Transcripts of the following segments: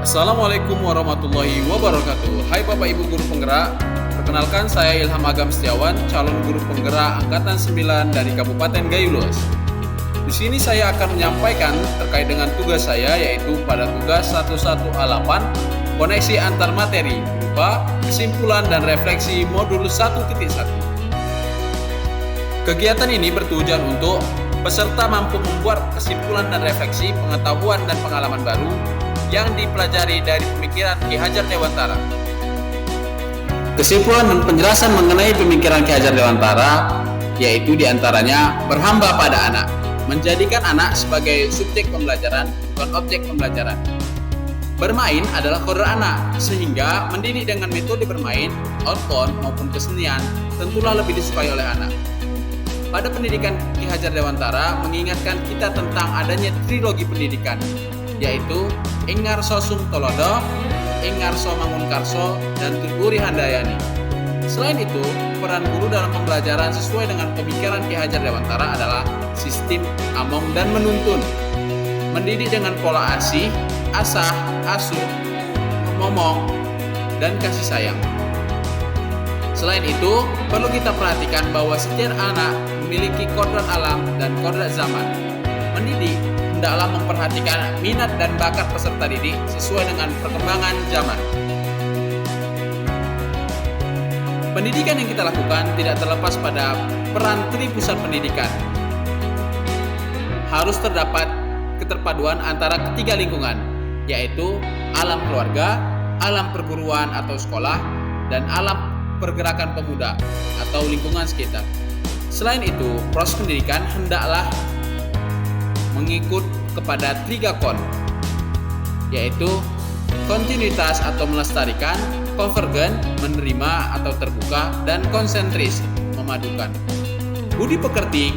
Assalamualaikum warahmatullahi wabarakatuh. Hai Bapak Ibu Guru Penggerak. Perkenalkan, saya Ilham Agam Setiawan, calon guru penggerak angkatan 9 dari Kabupaten Gayulos. Di sini saya akan menyampaikan terkait dengan tugas saya, yaitu pada tugas 11A8 koneksi antar materi berupa kesimpulan dan refleksi modul 1.1. Kegiatan ini bertujuan untuk peserta mampu membuat kesimpulan dan refleksi pengetahuan dan pengalaman baru yang dipelajari dari pemikiran Ki Hajar Dewantara. Kesimpulan dan penjelasan mengenai pemikiran Ki Hajar Dewantara yaitu diantaranya berhamba pada anak, menjadikan anak sebagai subjek pembelajaran, bukan objek pembelajaran. Bermain adalah kodrat anak, sehingga mendidik dengan metode bermain, outbound maupun kesenian tentulah lebih disukai oleh anak. Pada pendidikan Ki Hajar Dewantara mengingatkan kita tentang adanya trilogi pendidikan, yaitu Ingarso Sung Tolodo, Ingarso Mangunkarso, dan Tuturi Handayani. Selain itu, peran guru dalam pembelajaran sesuai dengan pemikiran Ki Hajar Dewantara adalah sistem among dan menuntun, mendidik dengan pola asih, asah, asuh, ngomong, dan kasih sayang. Selain itu, perlu kita perhatikan bahwa setiap anak memiliki kodrat alam dan kodrat zaman. Mendidik hendaklah memperhatikan minat dan bakat peserta didik sesuai dengan perkembangan zaman. Pendidikan yang kita lakukan tidak terlepas pada peran pusat pendidikan. Harus terdapat keterpaduan antara ketiga lingkungan, yaitu alam keluarga, alam perguruan atau sekolah, dan alam pergerakan pemuda atau lingkungan sekitar. Selain itu, proses pendidikan hendaklah mengikut kepada 3 kon, yaitu kontinuitas atau melestarikan, konvergen, menerima atau terbuka, dan konsentris, memadukan. Budi pekerti,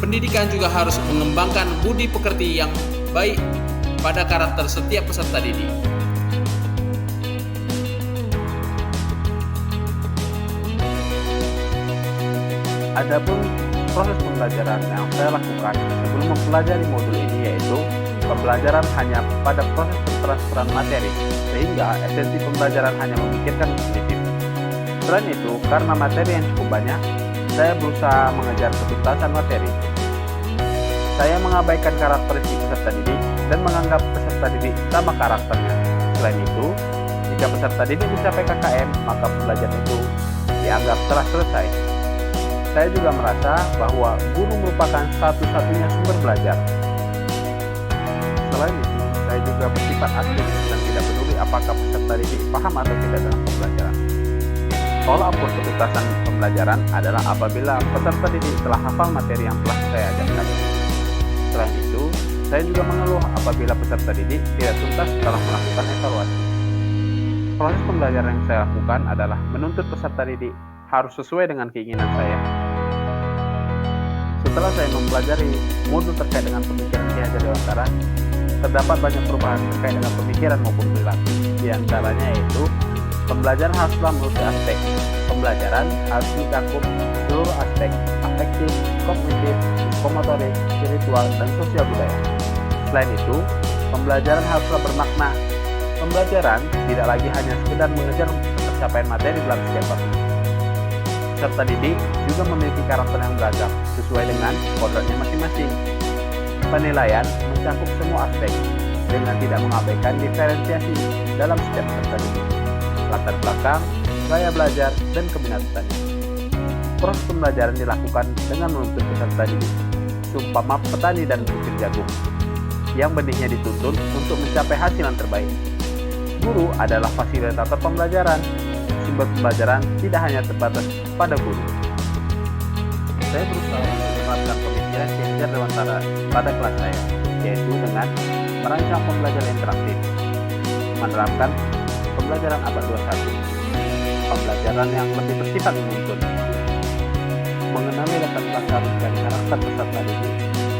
pendidikan juga harus mengembangkan budi pekerti yang baik pada karakter setiap peserta didik. Adapun proses pembelajaran yang saya lakukan sebelum mempelajari modul ini yaitu pembelajaran hanya pada proses pentransferan materi, sehingga esensi pembelajaran hanya memikirkan kognitif. Selain itu, karena materi yang cukup banyak, saya berusaha mengejar ketuntasan materi. Saya mengabaikan karakteristik peserta didik dan menganggap peserta didik sama karakternya. Selain itu, jika peserta didik mencapai KKM, maka pembelajaran itu dianggap telah selesai. Saya juga merasa bahwa guru merupakan satu-satunya sumber belajar. Selain itu, saya juga bersifat aktif dan tidak peduli apakah peserta didik paham atau tidak dalam pembelajaran. Tolak ukur ketuntasan pembelajaran adalah apabila peserta didik telah hafal materi yang telah saya ajarkan. Selain itu, saya juga mengeluh apabila peserta didik tidak tuntas setelah melakukan evaluasi. Proses pembelajaran yang saya lakukan adalah menuntut peserta didik harus sesuai dengan keinginan saya. Setelah saya mempelajari modul terkait dengan pemikiran Ki Hajar Dewantara, terdapat banyak perubahan terkait dengan pemikiran maupun perilaku. Di antaranya yaitu, pembelajaran haruslah meliputi aspek. Pembelajaran harus mencakup seluruh aspek afektif, kognitif, psikomotorik, spiritual, dan sosial budaya. Selain itu, pembelajaran haruslah bermakna. Pembelajaran tidak lagi hanya sekedar mengejar pencapaian materi dalam setiap waktu. Peserta didik juga memiliki karakter yang beragam sesuai dengan kodratnya masing-masing. Penilaian mencakup semua aspek dengan tidak mengabaikan diferensiasi dalam setiap peserta didik, latar belakang, gaya belajar, dan keminatannya. Proses pembelajaran dilakukan dengan menuntut peserta didik seumpama petani dan bukit jagung yang benihnya dituntun untuk mencapai hasil yang terbaik. Guru adalah fasilitator pembelajaran. Sumber pembelajaran tidak hanya terbatas pada guru. Saya berusaha menerapkan pemikiran Ki Hajar Dewantara pada kelas saya, yaitu dengan merancang pembelajaran interaktif, menerapkan pembelajaran abad 21, pembelajaran yang lebih bersifat menuntun, mengenali latar belakang dan karakter peserta didik,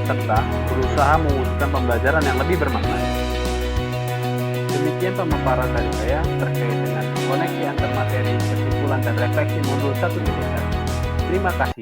serta berusaha mewujudkan pembelajaran yang lebih bermakna. Demikian pemaparan dari saya terkait dengan koneksi antar materi, kesimpulan dan refleksi modul 1.1. Terima kasih.